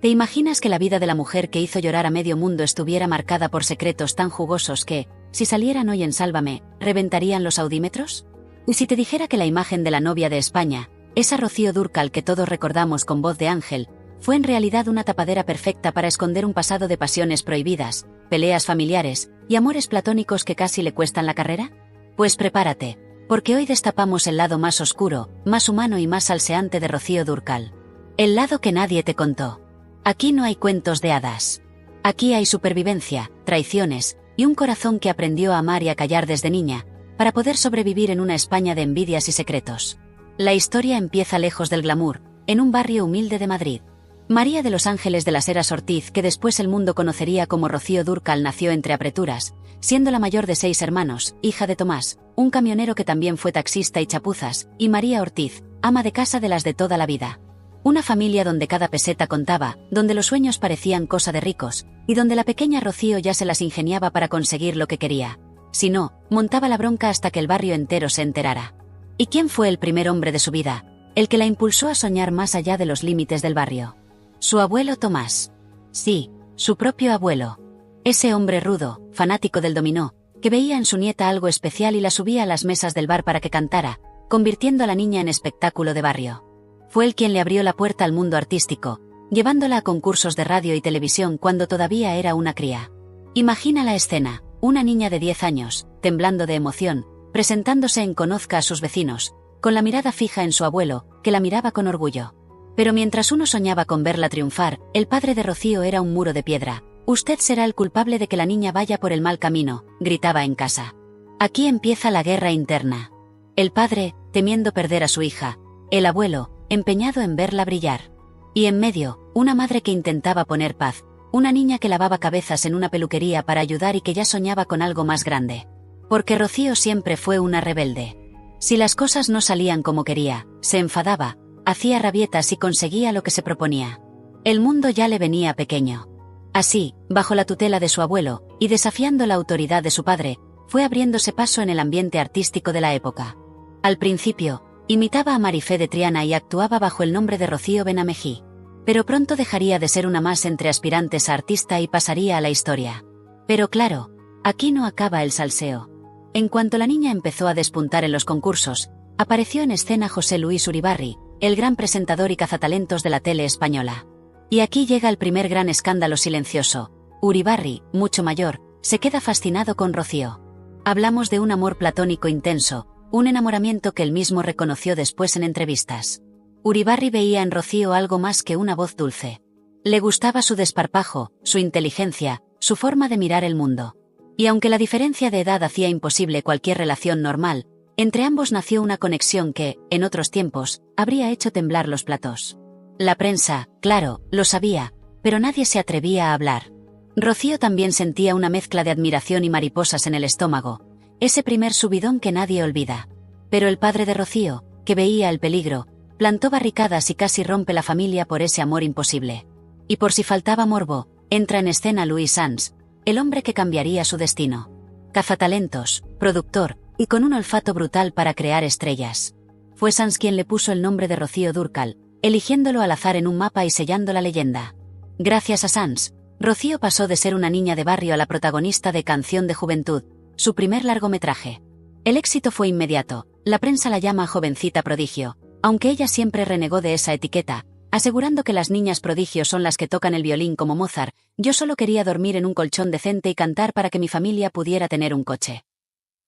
¿Te imaginas que la vida de la mujer que hizo llorar a medio mundo estuviera marcada por secretos tan jugosos que, si salieran hoy en Sálvame, reventarían los audímetros? ¿Y si te dijera que la imagen de la novia de España, esa Rocío Dúrcal que todos recordamos con voz de ángel, fue en realidad una tapadera perfecta para esconder un pasado de pasiones prohibidas, peleas familiares y amores platónicos que casi le cuestan la carrera? Pues prepárate, porque hoy destapamos el lado más oscuro, más humano y más salseante de Rocío Dúrcal. El lado que nadie te contó. Aquí no hay cuentos de hadas. Aquí hay supervivencia, traiciones y un corazón que aprendió a amar y a callar desde niña, para poder sobrevivir en una España de envidias y secretos. La historia empieza lejos del glamour, en un barrio humilde de Madrid. María de los Ángeles de las Heras Ortiz, que después el mundo conocería como Rocío Dúrcal, nació entre apreturas, siendo la mayor de 6 hermanos, hija de Tomás, un camionero que también fue taxista y chapuzas, y María Ortiz, ama de casa de las de toda la vida. Una familia donde cada peseta contaba, donde los sueños parecían cosa de ricos, y donde la pequeña Rocío ya se las ingeniaba para conseguir lo que quería. Si no, montaba la bronca hasta que el barrio entero se enterara. ¿Y quién fue el primer hombre de su vida? El que la impulsó a soñar más allá de los límites del barrio. Su abuelo Tomás. Sí, su propio abuelo. Ese hombre rudo, fanático del dominó, que veía en su nieta algo especial y la subía a las mesas del bar para que cantara, convirtiendo a la niña en espectáculo de barrio. Fue él quien le abrió la puerta al mundo artístico, llevándola a concursos de radio y televisión cuando todavía era una cría. Imagina la escena, una niña de 10 años, temblando de emoción, presentándose en Conozca a sus vecinos, con la mirada fija en su abuelo, que la miraba con orgullo. Pero mientras uno soñaba con verla triunfar, el padre de Rocío era un muro de piedra. «Usted será el culpable de que la niña vaya por el mal camino», gritaba en casa. Aquí empieza la guerra interna. El padre, temiendo perder a su hija. El abuelo, empeñado en verla brillar. Y en medio, una madre que intentaba poner paz, una niña que lavaba cabezas en una peluquería para ayudar y que ya soñaba con algo más grande. Porque Rocío siempre fue una rebelde. Si las cosas no salían como quería, se enfadaba, hacía rabietas y conseguía lo que se proponía. El mundo ya le venía pequeño. Así, bajo la tutela de su abuelo, y desafiando la autoridad de su padre, fue abriéndose paso en el ambiente artístico de la época. Al principio, imitaba a Marifé de Triana y actuaba bajo el nombre de Rocío Benamejí. Pero pronto dejaría de ser una más entre aspirantes a artista y pasaría a la historia. Pero claro, aquí no acaba el salseo. En cuanto la niña empezó a despuntar en los concursos, apareció en escena José Luis Uribarri, el gran presentador y cazatalentos de la tele española. Y aquí llega el primer gran escándalo silencioso. Uribarri, mucho mayor, se queda fascinado con Rocío. Hablamos de un amor platónico intenso, un enamoramiento que él mismo reconoció después en entrevistas. Uribarri veía en Rocío algo más que una voz dulce. Le gustaba su desparpajo, su inteligencia, su forma de mirar el mundo. Y aunque la diferencia de edad hacía imposible cualquier relación normal, entre ambos nació una conexión que, en otros tiempos, habría hecho temblar los platós. La prensa, claro, lo sabía, pero nadie se atrevía a hablar. Rocío también sentía una mezcla de admiración y mariposas en el estómago, ese primer subidón que nadie olvida. Pero el padre de Rocío, que veía el peligro, plantó barricadas y casi rompe la familia por ese amor imposible. Y por si faltaba morbo, entra en escena Luis Sans, el hombre que cambiaría su destino. Cazatalentos, productor, y con un olfato brutal para crear estrellas. Fue Sans quien le puso el nombre de Rocío Dúrcal, eligiéndolo al azar en un mapa y sellando la leyenda. Gracias a Sans, Rocío pasó de ser una niña de barrio a la protagonista de Canción de Juventud, su primer largometraje. El éxito fue inmediato, la prensa la llama jovencita prodigio, aunque ella siempre renegó de esa etiqueta, asegurando que las niñas prodigio son las que tocan el violín como Mozart. Yo solo quería dormir en un colchón decente y cantar para que mi familia pudiera tener un coche.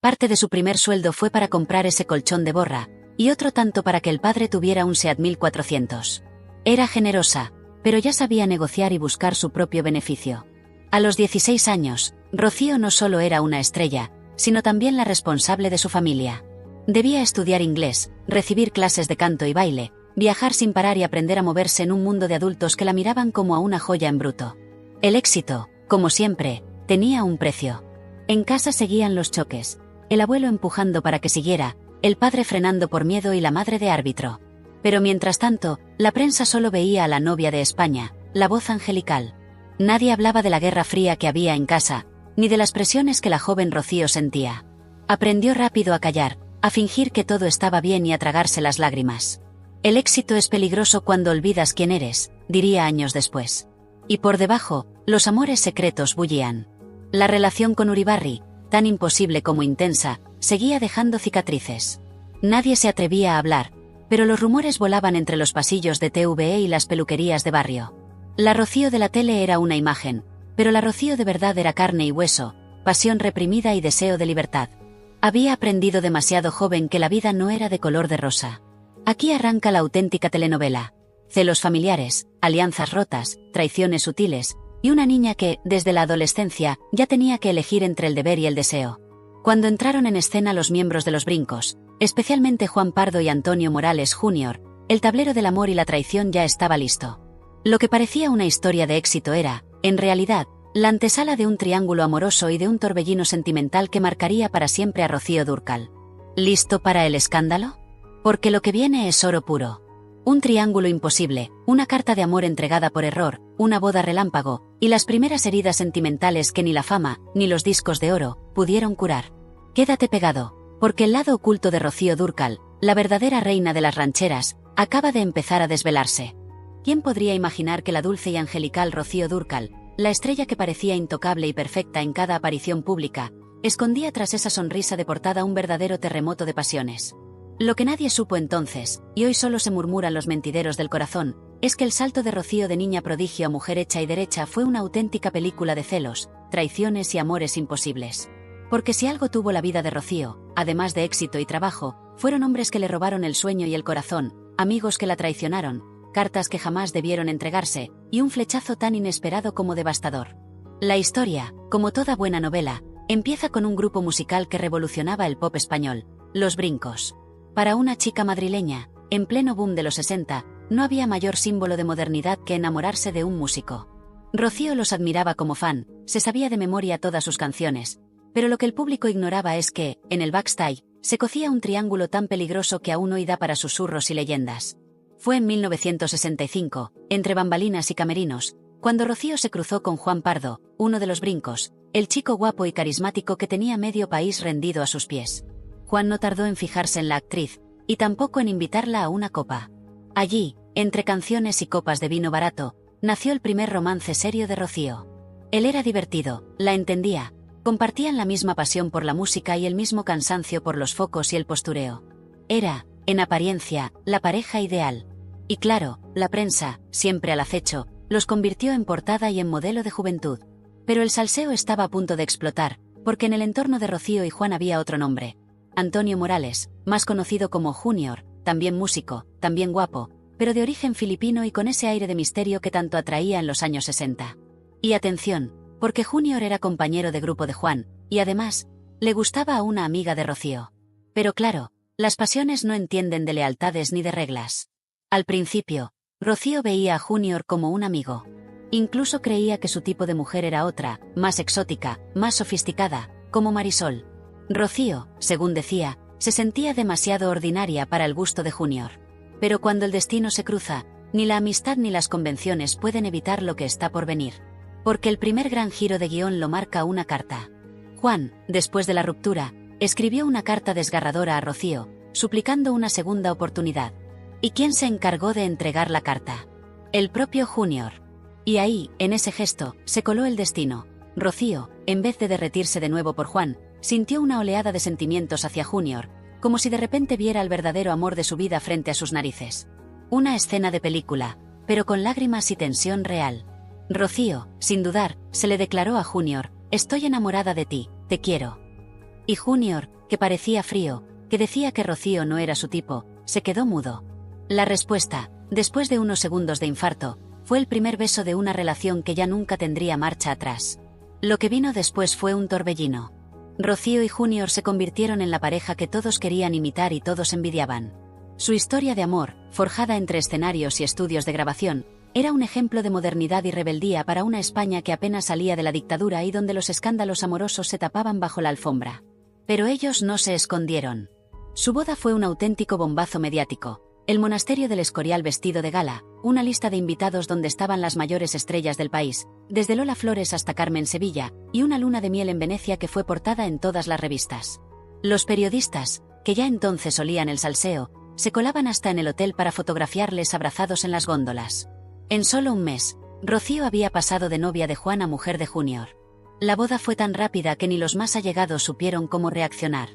Parte de su primer sueldo fue para comprar ese colchón de borra, y otro tanto para que el padre tuviera un Seat 1400. Era generosa, pero ya sabía negociar y buscar su propio beneficio. A los 16 años, Rocío no solo era una estrella, sino también la responsable de su familia. Debía estudiar inglés, recibir clases de canto y baile, viajar sin parar y aprender a moverse en un mundo de adultos que la miraban como a una joya en bruto. El éxito, como siempre, tenía un precio. En casa seguían los choques, el abuelo empujando para que siguiera, el padre frenando por miedo y la madre de árbitro. Pero mientras tanto, la prensa solo veía a la novia de España, la voz angelical. Nadie hablaba de la guerra fría que había en casa, ni de las presiones que la joven Rocío sentía. Aprendió rápido a callar, a fingir que todo estaba bien y a tragarse las lágrimas. El éxito es peligroso cuando olvidas quién eres, diría años después. Y por debajo, los amores secretos bullían. La relación con Uribarri, tan imposible como intensa, seguía dejando cicatrices. Nadie se atrevía a hablar, pero los rumores volaban entre los pasillos de TVE y las peluquerías de barrio. La Rocío de la tele era una imagen, pero la Rocío de verdad era carne y hueso, pasión reprimida y deseo de libertad. Había aprendido demasiado joven que la vida no era de color de rosa. Aquí arranca la auténtica telenovela. Celos familiares, alianzas rotas, traiciones sutiles, y una niña que, desde la adolescencia, ya tenía que elegir entre el deber y el deseo. Cuando entraron en escena los miembros de Los Brincos, especialmente Juan Pardo y Antonio Morales Jr., el tablero del amor y la traición ya estaba listo. Lo que parecía una historia de éxito era, en realidad, la antesala de un triángulo amoroso y de un torbellino sentimental que marcaría para siempre a Rocío Dúrcal. ¿Listo para el escándalo? Porque lo que viene es oro puro. Un triángulo imposible, una carta de amor entregada por error, una boda relámpago, y las primeras heridas sentimentales que ni la fama, ni los discos de oro, pudieron curar. Quédate pegado, porque el lado oculto de Rocío Dúrcal, la verdadera reina de las rancheras, acaba de empezar a desvelarse. ¿Quién podría imaginar que la dulce y angelical Rocío Dúrcal, la estrella que parecía intocable y perfecta en cada aparición pública, escondía tras esa sonrisa de portada un verdadero terremoto de pasiones? Lo que nadie supo entonces, y hoy solo se murmuran los mentideros del corazón, es que el salto de Rocío de niña prodigio a mujer hecha y derecha fue una auténtica película de celos, traiciones y amores imposibles. Porque si algo tuvo la vida de Rocío, además de éxito y trabajo, fueron hombres que le robaron el sueño y el corazón, amigos que la traicionaron, cartas que jamás debieron entregarse, y un flechazo tan inesperado como devastador. La historia, como toda buena novela, empieza con un grupo musical que revolucionaba el pop español, Los Brincos. Para una chica madrileña, en pleno boom de los 60, no había mayor símbolo de modernidad que enamorarse de un músico. Rocío los admiraba como fan, se sabía de memoria todas sus canciones, pero lo que el público ignoraba es que, en el backstage, se cocía un triángulo tan peligroso que aún hoy da para susurros y leyendas. Fue en 1965, entre bambalinas y camerinos, cuando Rocío se cruzó con Juan Pardo, uno de Los Brincos, el chico guapo y carismático que tenía medio país rendido a sus pies. Juan no tardó en fijarse en la actriz, y tampoco en invitarla a una copa. Allí, entre canciones y copas de vino barato, nació el primer romance serio de Rocío. Él era divertido, la entendía, compartían la misma pasión por la música y el mismo cansancio por los focos y el postureo. Era, en apariencia, la pareja ideal. Y claro, la prensa, siempre al acecho, los convirtió en portada y en modelo de juventud. Pero el salseo estaba a punto de explotar, porque en el entorno de Rocío y Juan había otro nombre. Antonio Morales, más conocido como Junior, también músico, también guapo, pero de origen filipino y con ese aire de misterio que tanto atraía en los años 60. Y atención, porque Junior era compañero de grupo de Juan, y además, le gustaba a una amiga de Rocío. Pero claro, las pasiones no entienden de lealtades ni de reglas. Al principio, Rocío veía a Junior como un amigo. Incluso creía que su tipo de mujer era otra, más exótica, más sofisticada, como Marisol. Rocío, según decía, se sentía demasiado ordinaria para el gusto de Junior. Pero cuando el destino se cruza, ni la amistad ni las convenciones pueden evitar lo que está por venir. Porque el primer gran giro de guión lo marca una carta. Juan, después de la ruptura, escribió una carta desgarradora a Rocío, suplicando una segunda oportunidad. ¿Y quién se encargó de entregar la carta? El propio Junior. Y ahí, en ese gesto, se coló el destino. Rocío, en vez de derretirse de nuevo por Juan, sintió una oleada de sentimientos hacia Junior, como si de repente viera el verdadero amor de su vida frente a sus narices. Una escena de película, pero con lágrimas y tensión real. Rocío, sin dudar, se le declaró a Junior: «Estoy enamorada de ti, te quiero». Y Junior, que parecía frío, que decía que Rocío no era su tipo, se quedó mudo. La respuesta, después de unos segundos de infarto, fue el primer beso de una relación que ya nunca tendría marcha atrás. Lo que vino después fue un torbellino. Rocío y Junior se convirtieron en la pareja que todos querían imitar y todos envidiaban. Su historia de amor, forjada entre escenarios y estudios de grabación, era un ejemplo de modernidad y rebeldía para una España que apenas salía de la dictadura y donde los escándalos amorosos se tapaban bajo la alfombra. Pero ellos no se escondieron. Su boda fue un auténtico bombazo mediático. El monasterio del Escorial vestido de gala, una lista de invitados donde estaban las mayores estrellas del país, desde Lola Flores hasta Carmen Sevilla, y una luna de miel en Venecia que fue portada en todas las revistas. Los periodistas, que ya entonces olían el salseo, se colaban hasta en el hotel para fotografiarles abrazados en las góndolas. En solo un mes, Rocío había pasado de novia de Juan a mujer de Junior. La boda fue tan rápida que ni los más allegados supieron cómo reaccionar.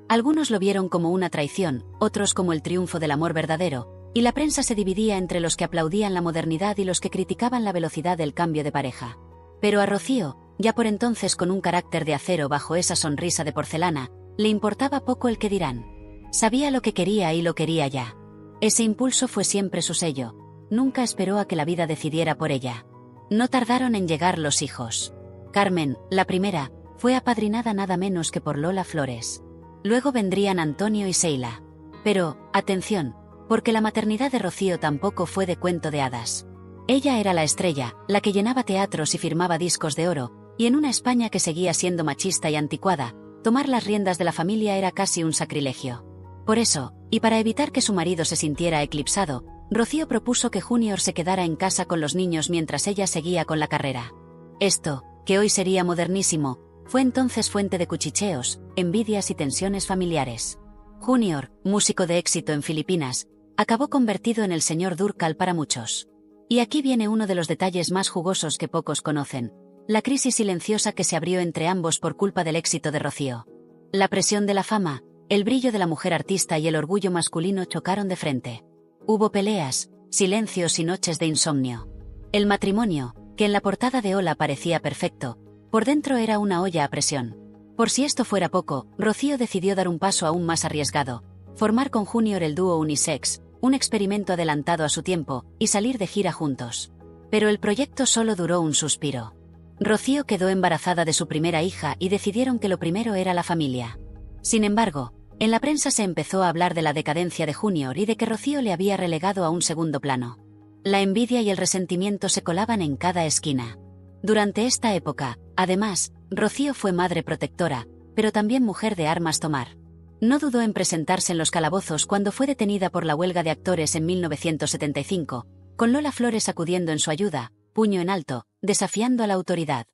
Algunos lo vieron como una traición, otros como el triunfo del amor verdadero, y la prensa se dividía entre los que aplaudían la modernidad y los que criticaban la velocidad del cambio de pareja. Pero a Rocío, ya por entonces con un carácter de acero bajo esa sonrisa de porcelana, le importaba poco el que dirán. Sabía lo que quería y lo quería ya. Ese impulso fue siempre su sello. Nunca esperó a que la vida decidiera por ella. No tardaron en llegar los hijos. Carmen, la primera, fue apadrinada nada menos que por Lola Flores. Luego vendrían Antonio y Sheila. Pero, atención, porque la maternidad de Rocío tampoco fue de cuento de hadas. Ella era la estrella, la que llenaba teatros y firmaba discos de oro, y en una España que seguía siendo machista y anticuada, tomar las riendas de la familia era casi un sacrilegio. Por eso, y para evitar que su marido se sintiera eclipsado, Rocío propuso que Junior se quedara en casa con los niños mientras ella seguía con la carrera. Esto, que hoy sería modernísimo, fue entonces fuente de cuchicheos, envidias y tensiones familiares. Junior, músico de éxito en Filipinas, acabó convertido en el señor Dúrcal para muchos. Y aquí viene uno de los detalles más jugosos que pocos conocen: la crisis silenciosa que se abrió entre ambos por culpa del éxito de Rocío. La presión de la fama, el brillo de la mujer artista y el orgullo masculino chocaron de frente. Hubo peleas, silencios y noches de insomnio. El matrimonio, que en la portada de Hola parecía perfecto, por dentro era una olla a presión. Por si esto fuera poco, Rocío decidió dar un paso aún más arriesgado: formar con Junior el dúo unisex, un experimento adelantado a su tiempo, y salir de gira juntos. Pero el proyecto solo duró un suspiro. Rocío quedó embarazada de su primera hija y decidieron que lo primero era la familia. Sin embargo, en la prensa se empezó a hablar de la decadencia de Junior y de que Rocío le había relegado a un segundo plano. La envidia y el resentimiento se colaban en cada esquina. Durante esta época, además, Rocío fue madre protectora, pero también mujer de armas tomar. No dudó en presentarse en los calabozos cuando fue detenida por la huelga de actores en 1975, con Lola Flores acudiendo en su ayuda, puño en alto, desafiando a la autoridad.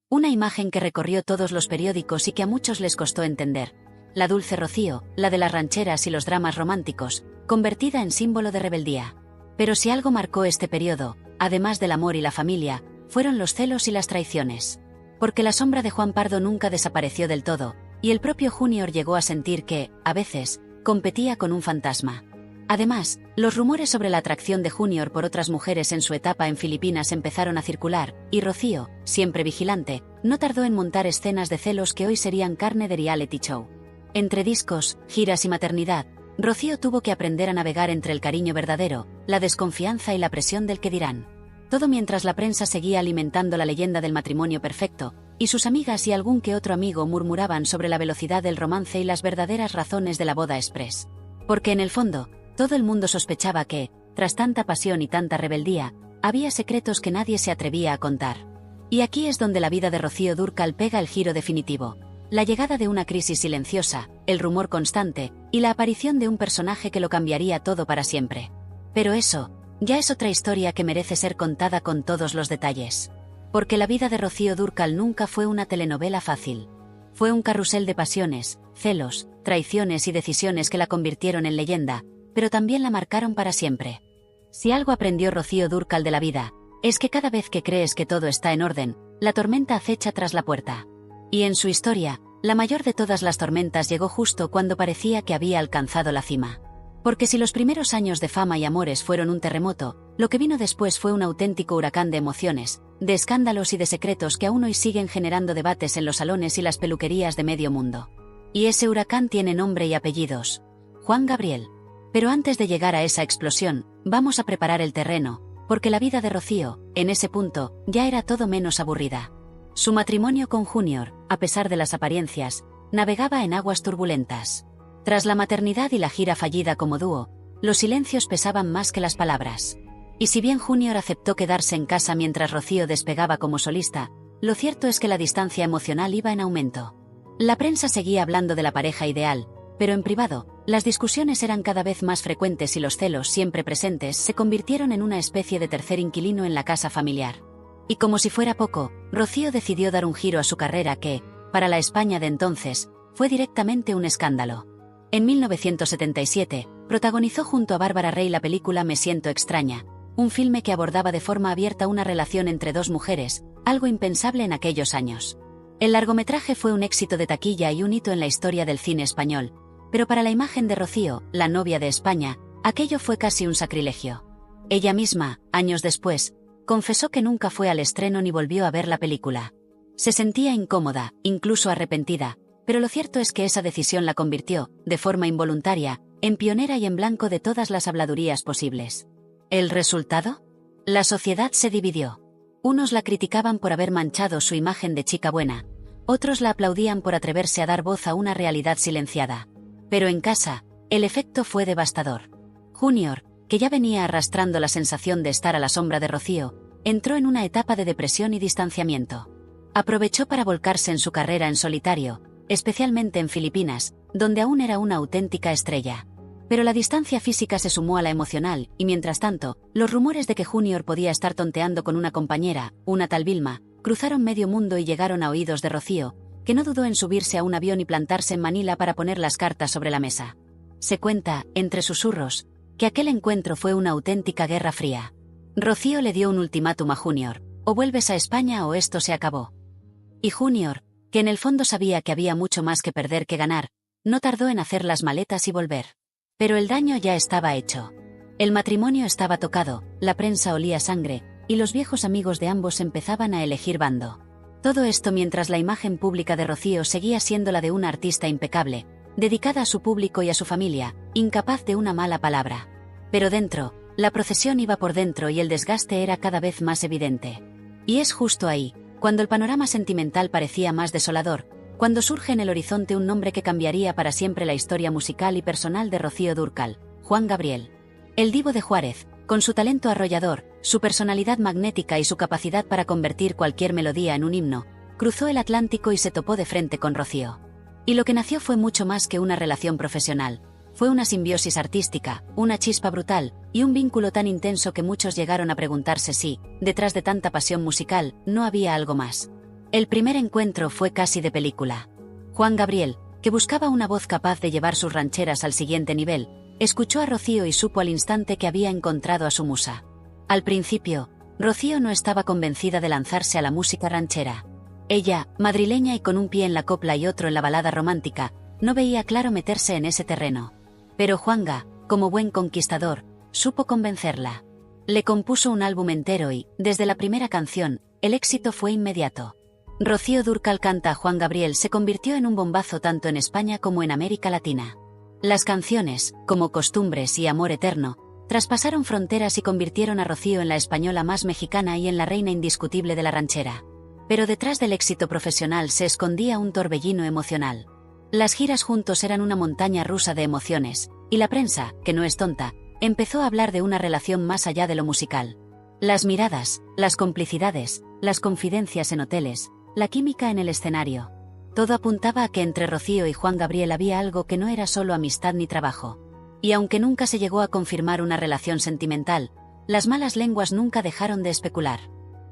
Una imagen que recorrió todos los periódicos y que a muchos les costó entender. La dulce Rocío, la de las rancheras y los dramas románticos, convertida en símbolo de rebeldía. Pero si algo marcó este periodo, además del amor y la familia, fueron los celos y las traiciones. Porque la sombra de Juan Pardo nunca desapareció del todo, y el propio Junior llegó a sentir que, a veces, competía con un fantasma. Además, los rumores sobre la atracción de Junior por otras mujeres en su etapa en Filipinas empezaron a circular, y Rocío, siempre vigilante, no tardó en montar escenas de celos que hoy serían carne de reality show. Entre discos, giras y maternidad, Rocío tuvo que aprender a navegar entre el cariño verdadero, la desconfianza y la presión del que dirán. Todo mientras la prensa seguía alimentando la leyenda del matrimonio perfecto, y sus amigas y algún que otro amigo murmuraban sobre la velocidad del romance y las verdaderas razones de la boda express. Porque en el fondo, todo el mundo sospechaba que, tras tanta pasión y tanta rebeldía, había secretos que nadie se atrevía a contar. Y aquí es donde la vida de Rocío Dúrcal pega el giro definitivo. La llegada de una crisis silenciosa, el rumor constante, y la aparición de un personaje que lo cambiaría todo para siempre. Pero eso, ya es otra historia que merece ser contada con todos los detalles. Porque la vida de Rocío Dúrcal nunca fue una telenovela fácil. Fue un carrusel de pasiones, celos, traiciones y decisiones que la convirtieron en leyenda, pero también la marcaron para siempre. Si algo aprendió Rocío Dúrcal de la vida, es que cada vez que crees que todo está en orden, la tormenta acecha tras la puerta. Y en su historia, la mayor de todas las tormentas llegó justo cuando parecía que había alcanzado la cima. Porque si los primeros años de fama y amores fueron un terremoto, lo que vino después fue un auténtico huracán de emociones, de escándalos y de secretos que aún hoy siguen generando debates en los salones y las peluquerías de medio mundo. Y ese huracán tiene nombre y apellidos: Juan Gabriel. Pero antes de llegar a esa explosión, vamos a preparar el terreno, porque la vida de Rocío, en ese punto, ya era todo menos aburrida. Su matrimonio con Junior, a pesar de las apariencias, navegaba en aguas turbulentas. Tras la maternidad y la gira fallida como dúo, los silencios pesaban más que las palabras. Y si bien Junior aceptó quedarse en casa mientras Rocío despegaba como solista, lo cierto es que la distancia emocional iba en aumento. La prensa seguía hablando de la pareja ideal, pero en privado, las discusiones eran cada vez más frecuentes y los celos siempre presentes se convirtieron en una especie de tercer inquilino en la casa familiar. Y como si fuera poco, Rocío decidió dar un giro a su carrera que, para la España de entonces, fue directamente un escándalo. En 1977, Protagonizó junto a Bárbara Rey la película Me siento extraña, un filme que abordaba de forma abierta una relación entre dos mujeres, algo impensable en aquellos años. El largometraje fue un éxito de taquilla y un hito en la historia del cine español, pero para la imagen de Rocío, la novia de España, aquello fue casi un sacrilegio. Ella misma, años después, confesó que nunca fue al estreno ni volvió a ver la película. Se sentía incómoda, incluso arrepentida, pero lo cierto es que esa decisión la convirtió, de forma involuntaria, en pionera y en blanco de todas las habladurías posibles. ¿El resultado? La sociedad se dividió. Unos la criticaban por haber manchado su imagen de chica buena, otros la aplaudían por atreverse a dar voz a una realidad silenciada. Pero en casa, el efecto fue devastador. Junior, que ya venía arrastrando la sensación de estar a la sombra de Rocío, entró en una etapa de depresión y distanciamiento. Aprovechó para volcarse en su carrera en solitario, especialmente en Filipinas, donde aún era una auténtica estrella. Pero la distancia física se sumó a la emocional, y mientras tanto, los rumores de que Junior podía estar tonteando con una compañera, una tal Vilma, cruzaron medio mundo y llegaron a oídos de Rocío, que no dudó en subirse a un avión y plantarse en Manila para poner las cartas sobre la mesa. Se cuenta, entre susurros, que aquel encuentro fue una auténtica guerra fría. Rocío le dio un ultimátum a Junior: o vuelves a España o esto se acabó. Y Junior, que en el fondo sabía que había mucho más que perder que ganar, no tardó en hacer las maletas y volver. Pero el daño ya estaba hecho. El matrimonio estaba tocado, la prensa olía sangre, y los viejos amigos de ambos empezaban a elegir bando. Todo esto mientras la imagen pública de Rocío seguía siendo la de una artista impecable, dedicada a su público y a su familia, incapaz de una mala palabra. Pero dentro, la procesión iba por dentro y el desgaste era cada vez más evidente. Y es justo ahí, cuando el panorama sentimental parecía más desolador, cuando surge en el horizonte un nombre que cambiaría para siempre la historia musical y personal de Rocío Dúrcal: Juan Gabriel. El divo de Juárez, con su talento arrollador, su personalidad magnética y su capacidad para convertir cualquier melodía en un himno, cruzó el Atlántico y se topó de frente con Rocío. Y lo que nació fue mucho más que una relación profesional. Fue una simbiosis artística, una chispa brutal, y un vínculo tan intenso que muchos llegaron a preguntarse si, detrás de tanta pasión musical, no había algo más. El primer encuentro fue casi de película. Juan Gabriel, que buscaba una voz capaz de llevar sus rancheras al siguiente nivel, escuchó a Rocío y supo al instante que había encontrado a su musa. Al principio, Rocío no estaba convencida de lanzarse a la música ranchera. Ella, madrileña y con un pie en la copla y otro en la balada romántica, no veía claro meterse en ese terreno. Pero Juanga, como buen conquistador, supo convencerla. Le compuso un álbum entero y, desde la primera canción, el éxito fue inmediato. Rocío Dúrcal canta a Juan Gabriel se convirtió en un bombazo tanto en España como en América Latina. Las canciones, como Costumbres y Amor Eterno, traspasaron fronteras y convirtieron a Rocío en la española más mexicana y en la reina indiscutible de la ranchera. Pero detrás del éxito profesional se escondía un torbellino emocional. Las giras juntos eran una montaña rusa de emociones, y la prensa, que no es tonta, empezó a hablar de una relación más allá de lo musical. Las miradas, las complicidades, las confidencias en hoteles, la química en el escenario. Todo apuntaba a que entre Rocío y Juan Gabriel había algo que no era solo amistad ni trabajo. Y aunque nunca se llegó a confirmar una relación sentimental, las malas lenguas nunca dejaron de especular.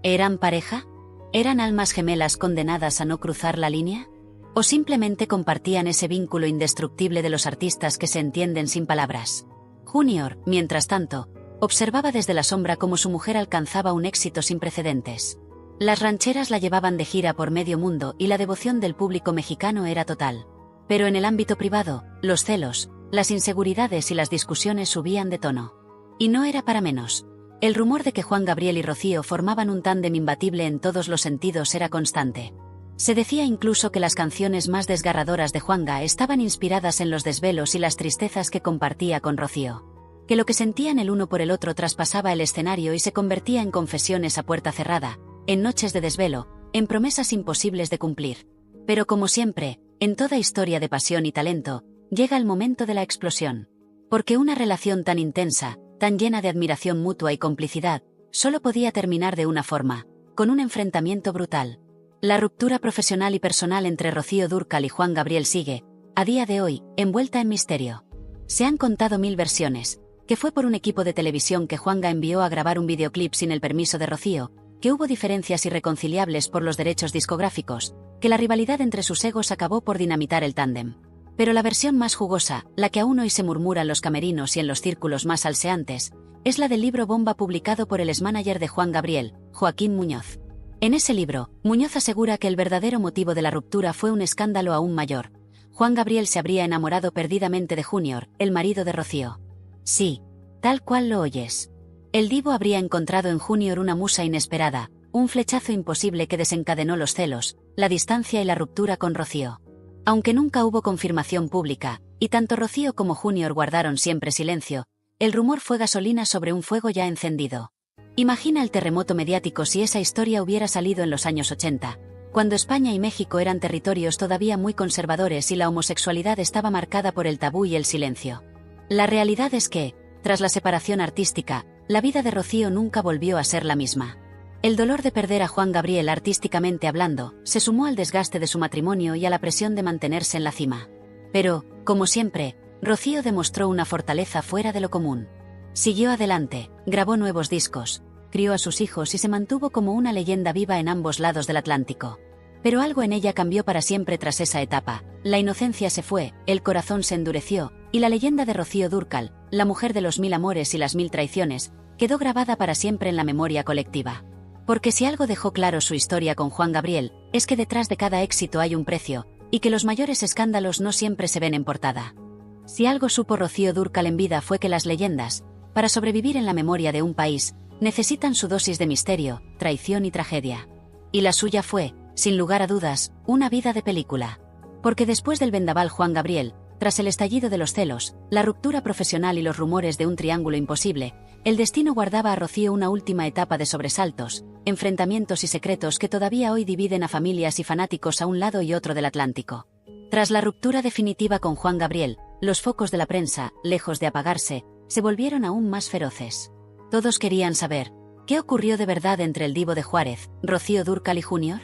¿Eran pareja? ¿Eran almas gemelas condenadas a no cruzar la línea? ¿O simplemente compartían ese vínculo indestructible de los artistas que se entienden sin palabras? Junior, mientras tanto, observaba desde la sombra cómo su mujer alcanzaba un éxito sin precedentes. Las rancheras la llevaban de gira por medio mundo y la devoción del público mexicano era total. Pero en el ámbito privado, los celos, las inseguridades y las discusiones subían de tono. Y no era para menos. El rumor de que Juan Gabriel y Rocío formaban un tándem imbatible en todos los sentidos era constante. Se decía incluso que las canciones más desgarradoras de Juanga estaban inspiradas en los desvelos y las tristezas que compartía con Rocío. Que lo que sentían el uno por el otro traspasaba el escenario y se convertía en confesiones a puerta cerrada, en noches de desvelo, en promesas imposibles de cumplir. Pero como siempre, en toda historia de pasión y talento, llega el momento de la explosión. Porque una relación tan intensa, tan llena de admiración mutua y complicidad, solo podía terminar de una forma, con un enfrentamiento brutal. La ruptura profesional y personal entre Rocío Dúrcal y Juan Gabriel sigue, a día de hoy, envuelta en misterio. Se han contado 1000 versiones, que fue por un equipo de televisión que Juanga envió a grabar un videoclip sin el permiso de Rocío, que hubo diferencias irreconciliables por los derechos discográficos, que la rivalidad entre sus egos acabó por dinamitar el tándem. Pero la versión más jugosa, la que aún hoy se murmura en los camerinos y en los círculos más salseantes, es la del libro bomba publicado por el exmanager de Juan Gabriel, Joaquín Muñoz. En ese libro, Muñoz asegura que el verdadero motivo de la ruptura fue un escándalo aún mayor. Juan Gabriel se habría enamorado perdidamente de Junior, el marido de Rocío. Sí, tal cual lo oyes. El divo habría encontrado en Junior una musa inesperada, un flechazo imposible que desencadenó los celos, la distancia y la ruptura con Rocío. Aunque nunca hubo confirmación pública, y tanto Rocío como Junior guardaron siempre silencio, el rumor fue gasolina sobre un fuego ya encendido. Imagina el terremoto mediático si esa historia hubiera salido en los años 80, cuando España y México eran territorios todavía muy conservadores y la homosexualidad estaba marcada por el tabú y el silencio. La realidad es que, tras la separación artística, la vida de Rocío nunca volvió a ser la misma. El dolor de perder a Juan Gabriel artísticamente hablando, se sumó al desgaste de su matrimonio y a la presión de mantenerse en la cima. Pero, como siempre, Rocío demostró una fortaleza fuera de lo común. Siguió adelante, grabó nuevos discos, crió a sus hijos y se mantuvo como una leyenda viva en ambos lados del Atlántico. Pero algo en ella cambió para siempre tras esa etapa, la inocencia se fue, el corazón se endureció, y la leyenda de Rocío Dúrcal, la mujer de los 1000 amores y las 1000 traiciones, quedó grabada para siempre en la memoria colectiva. Porque si algo dejó claro su historia con Juan Gabriel, es que detrás de cada éxito hay un precio, y que los mayores escándalos no siempre se ven en portada. Si algo supo Rocío Dúrcal en vida fue que las leyendas, para sobrevivir en la memoria de un país, necesitan su dosis de misterio, traición y tragedia. Y la suya fue, sin lugar a dudas, una vida de película. Porque después del vendaval Juan Gabriel, tras el estallido de los celos, la ruptura profesional y los rumores de un triángulo imposible, el destino guardaba a Rocío una última etapa de sobresaltos, enfrentamientos y secretos que todavía hoy dividen a familias y fanáticos a un lado y otro del Atlántico. Tras la ruptura definitiva con Juan Gabriel, los focos de la prensa, lejos de apagarse, se volvieron aún más feroces. Todos querían saber, ¿qué ocurrió de verdad entre el divo de Juárez, Rocío Dúrcal y Junior?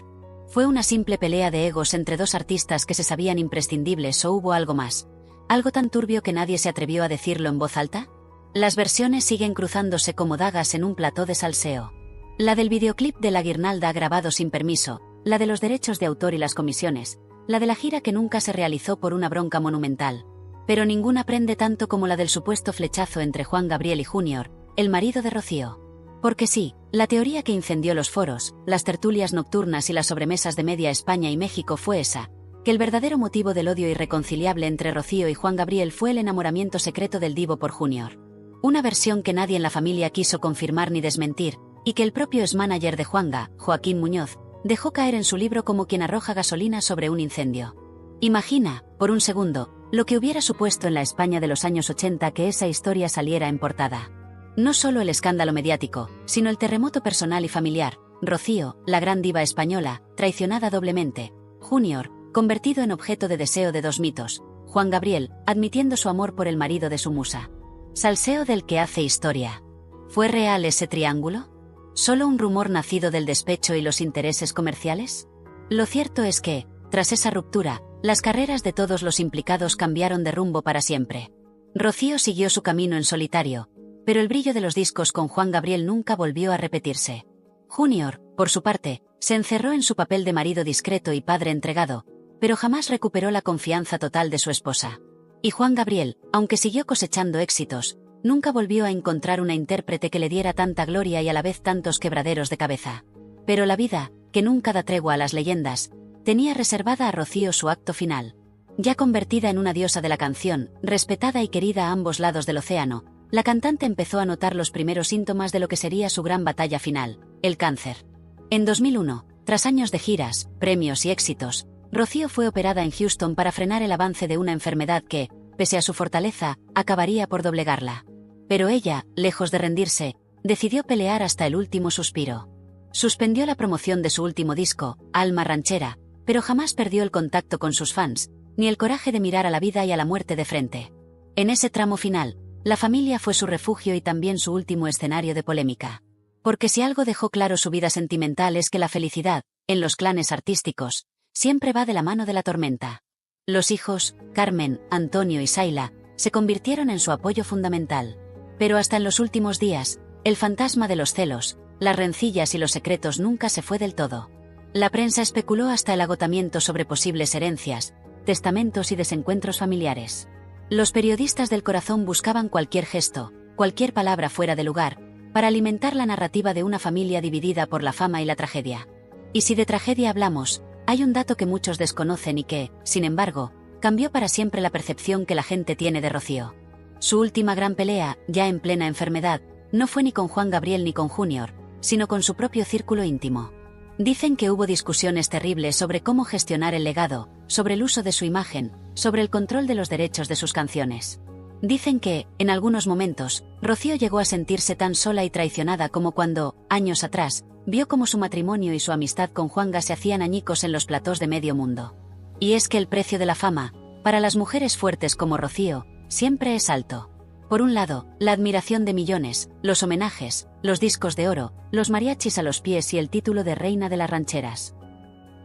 ¿Fue una simple pelea de egos entre dos artistas que se sabían imprescindibles o hubo algo más? ¿Algo tan turbio que nadie se atrevió a decirlo en voz alta? Las versiones siguen cruzándose como dagas en un plató de salseo. La del videoclip de La Guirnalda grabado sin permiso, la de los derechos de autor y las comisiones, la de la gira que nunca se realizó por una bronca monumental. Pero ninguna prende tanto como la del supuesto flechazo entre Juan Gabriel y Junior, el marido de Rocío. Porque sí, la teoría que incendió los foros, las tertulias nocturnas y las sobremesas de media España y México fue esa, que el verdadero motivo del odio irreconciliable entre Rocío y Juan Gabriel fue el enamoramiento secreto del divo por Junior. Una versión que nadie en la familia quiso confirmar ni desmentir, y que el propio exmanager de Juanga, Joaquín Muñoz, dejó caer en su libro como quien arroja gasolina sobre un incendio. Imagina, por un segundo, lo que hubiera supuesto en la España de los años 80 que esa historia saliera en portada. No solo el escándalo mediático, sino el terremoto personal y familiar. Rocío, la gran diva española, traicionada doblemente. Junior, convertido en objeto de deseo de dos mitos. Juan Gabriel, admitiendo su amor por el marido de su musa. Salseo del que hace historia. ¿Fue real ese triángulo? ¿Solo un rumor nacido del despecho y los intereses comerciales? Lo cierto es que, tras esa ruptura, las carreras de todos los implicados cambiaron de rumbo para siempre. Rocío siguió su camino en solitario, pero el brillo de los discos con Juan Gabriel nunca volvió a repetirse. Junior, por su parte, se encerró en su papel de marido discreto y padre entregado, pero jamás recuperó la confianza total de su esposa. Y Juan Gabriel, aunque siguió cosechando éxitos, nunca volvió a encontrar una intérprete que le diera tanta gloria y a la vez tantos quebraderos de cabeza. Pero la vida, que nunca da tregua a las leyendas, tenía reservada a Rocío su acto final. Ya convertida en una diosa de la canción, respetada y querida a ambos lados del océano, la cantante empezó a notar los primeros síntomas de lo que sería su gran batalla final, el cáncer. En 2001, tras años de giras, premios y éxitos, Rocío fue operada en Houston para frenar el avance de una enfermedad que, pese a su fortaleza, acabaría por doblegarla. Pero ella, lejos de rendirse, decidió pelear hasta el último suspiro. Suspendió la promoción de su último disco, Alma Ranchera, pero jamás perdió el contacto con sus fans, ni el coraje de mirar a la vida y a la muerte de frente. En ese tramo final, la familia fue su refugio y también su último escenario de polémica. Porque si algo dejó claro su vida sentimental es que la felicidad, en los clanes artísticos, siempre va de la mano de la tormenta. Los hijos, Carmen, Antonio y Saila, se convirtieron en su apoyo fundamental. Pero hasta en los últimos días, el fantasma de los celos, las rencillas y los secretos nunca se fue del todo. La prensa especuló hasta el agotamiento sobre posibles herencias, testamentos y desencuentros familiares. Los periodistas del corazón buscaban cualquier gesto, cualquier palabra fuera de lugar, para alimentar la narrativa de una familia dividida por la fama y la tragedia. Y si de tragedia hablamos, hay un dato que muchos desconocen y que, sin embargo, cambió para siempre la percepción que la gente tiene de Rocío. Su última gran pelea, ya en plena enfermedad, no fue ni con Juan Gabriel ni con Junior, sino con su propio círculo íntimo. Dicen que hubo discusiones terribles sobre cómo gestionar el legado, sobre el uso de su imagen, sobre el control de los derechos de sus canciones. Dicen que, en algunos momentos, Rocío llegó a sentirse tan sola y traicionada como cuando, años atrás, vio cómo su matrimonio y su amistad con Juanga se hacían añicos en los platós de medio mundo. Y es que el precio de la fama, para las mujeres fuertes como Rocío, siempre es alto. Por un lado, la admiración de millones, los homenajes, los discos de oro, los mariachis a los pies y el título de reina de las rancheras.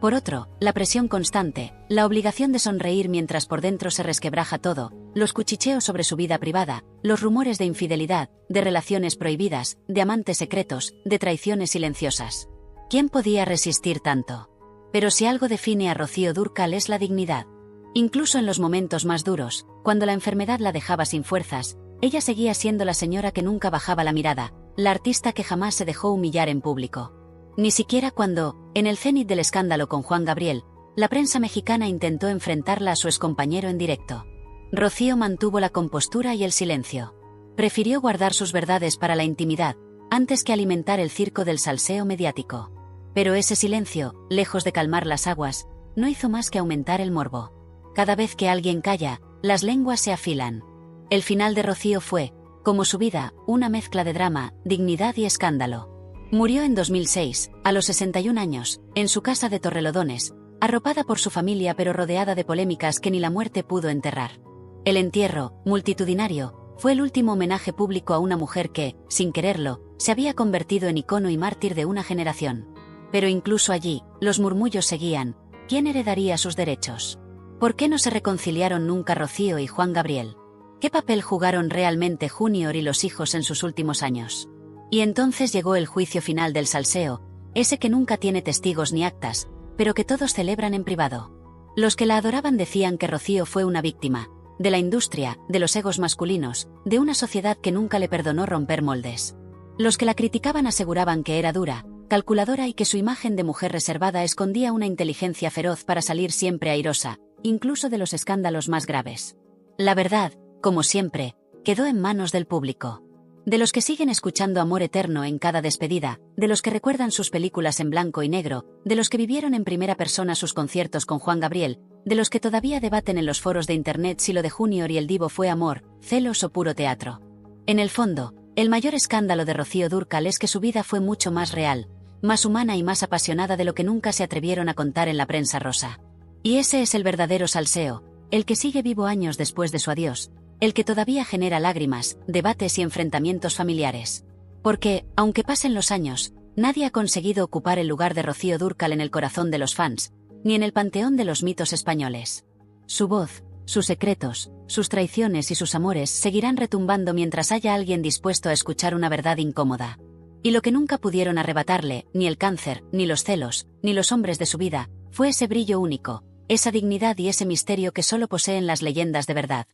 Por otro, la presión constante, la obligación de sonreír mientras por dentro se resquebraja todo, los cuchicheos sobre su vida privada, los rumores de infidelidad, de relaciones prohibidas, de amantes secretos, de traiciones silenciosas. ¿Quién podía resistir tanto? Pero si algo define a Rocío Dúrcal es la dignidad. Incluso en los momentos más duros, cuando la enfermedad la dejaba sin fuerzas, ella seguía siendo la señora que nunca bajaba la mirada, la artista que jamás se dejó humillar en público. Ni siquiera cuando, en el cenit del escándalo con Juan Gabriel, la prensa mexicana intentó enfrentarla a su excompañero en directo. Rocío mantuvo la compostura y el silencio. Prefirió guardar sus verdades para la intimidad, antes que alimentar el circo del salseo mediático. Pero ese silencio, lejos de calmar las aguas, no hizo más que aumentar el morbo. Cada vez que alguien calla, las lenguas se afilan. El final de Rocío fue, como su vida, una mezcla de drama, dignidad y escándalo. Murió en 2006, a los 61 años, en su casa de Torrelodones, arropada por su familia pero rodeada de polémicas que ni la muerte pudo enterrar. El entierro, multitudinario, fue el último homenaje público a una mujer que, sin quererlo, se había convertido en icono y mártir de una generación. Pero incluso allí, los murmullos seguían. ¿Quién heredaría sus derechos? ¿Por qué no se reconciliaron nunca Rocío y Juan Gabriel? ¿Qué papel jugaron realmente Junior y los hijos en sus últimos años? Y entonces llegó el juicio final del salseo, ese que nunca tiene testigos ni actas, pero que todos celebran en privado. Los que la adoraban decían que Rocío fue una víctima, de la industria, de los egos masculinos, de una sociedad que nunca le perdonó romper moldes. Los que la criticaban aseguraban que era dura, calculadora y que su imagen de mujer reservada escondía una inteligencia feroz para salir siempre airosa, incluso de los escándalos más graves. La verdad, como siempre, quedó en manos del público. De los que siguen escuchando Amor Eterno en cada despedida, de los que recuerdan sus películas en blanco y negro, de los que vivieron en primera persona sus conciertos con Juan Gabriel, de los que todavía debaten en los foros de internet si lo de Junior y el Divo fue amor, celos o puro teatro. En el fondo, el mayor escándalo de Rocío Dúrcal es que su vida fue mucho más real, más humana y más apasionada de lo que nunca se atrevieron a contar en la prensa rosa. Y ese es el verdadero salseo, el que sigue vivo años después de su adiós, el que todavía genera lágrimas, debates y enfrentamientos familiares. Porque, aunque pasen los años, nadie ha conseguido ocupar el lugar de Rocío Dúrcal en el corazón de los fans, ni en el panteón de los mitos españoles. Su voz, sus secretos, sus traiciones y sus amores seguirán retumbando mientras haya alguien dispuesto a escuchar una verdad incómoda. Y lo que nunca pudieron arrebatarle, ni el cáncer, ni los celos, ni los hombres de su vida, fue ese brillo único, esa dignidad y ese misterio que solo poseen las leyendas de verdad.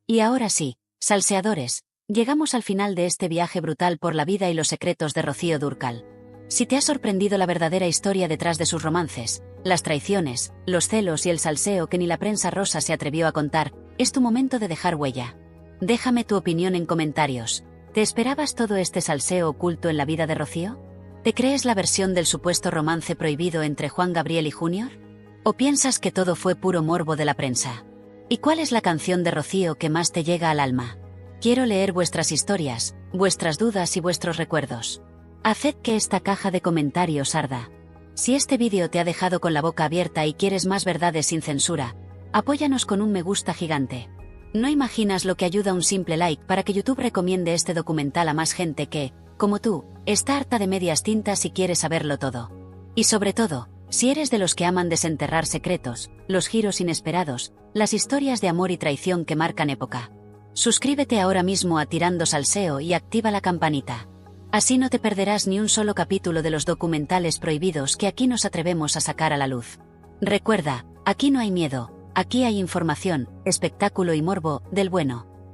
Y ahora sí, salseadores, llegamos al final de este viaje brutal por la vida y los secretos de Rocío Dúrcal. Si te ha sorprendido la verdadera historia detrás de sus romances, las traiciones, los celos y el salseo que ni la prensa rosa se atrevió a contar, es tu momento de dejar huella. Déjame tu opinión en comentarios. ¿Te esperabas todo este salseo oculto en la vida de Rocío? ¿Te crees la versión del supuesto romance prohibido entre Juan Gabriel y Junior? ¿O piensas que todo fue puro morbo de la prensa? ¿Y cuál es la canción de Rocío que más te llega al alma? Quiero leer vuestras historias, vuestras dudas y vuestros recuerdos. Haced que esta caja de comentarios arda. Si este vídeo te ha dejado con la boca abierta y quieres más verdades sin censura, apóyanos con un me gusta gigante. No imaginas lo que ayuda un simple like para que YouTube recomiende este documental a más gente que, como tú, está harta de medias tintas y quiere saberlo todo. Y sobre todo, si eres de los que aman desenterrar secretos, los giros inesperados, las historias de amor y traición que marcan época. Suscríbete ahora mismo a Tirando Salseo y activa la campanita. Así no te perderás ni un solo capítulo de los documentales prohibidos que aquí nos atrevemos a sacar a la luz. Recuerda, aquí no hay miedo, Aquí hay información, espectáculo y morbo, del bueno.